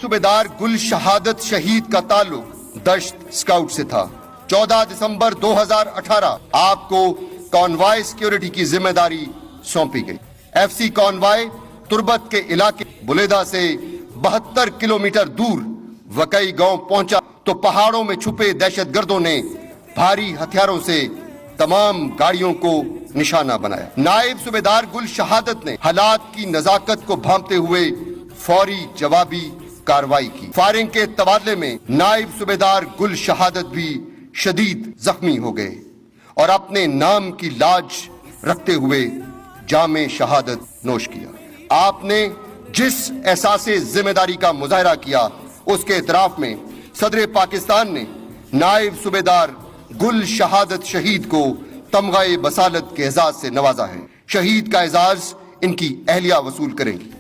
सूबेदार गुल शहादत शहीद का ताल्लुक दश्त स्काउट से था। 14 दिसंबर 2018 आपको कॉन्वॉय सिक्योरिटी की जिम्मेदारी सौंपी गई। एफसी कॉन्वॉय तुर्बत के इलाके बुलेदा से 72 किलोमीटर दूर वकई गांव पहुंचा तो पहाड़ों में छुपे दहशतगर्दों ने भारी हथियारों से तमाम गाड़ियों को निशाना बनाया। नायब सूबेदार गुल शहादत ने हालात की नजाकत को भांपते हुए फौरी जवाबी कार्रवाई की। फायरिंग के तबादले में नायब सूबेदार गुल शहादत भी शदीद जख्मी हो गए और अपने नाम की लाज रखते हुए जामे शहादत नोश किया। आपने जिस एहसासे जिम्मेदारी का मुजाहरा किया उसके इतराफ में सदर पाकिस्तान ने नायब सूबेदार गुल शहादत शहीद को तमगाए बसालत के एजाज से नवाजा है। शहीद का एजाज इनकी अहलिया वसूल करेंगी।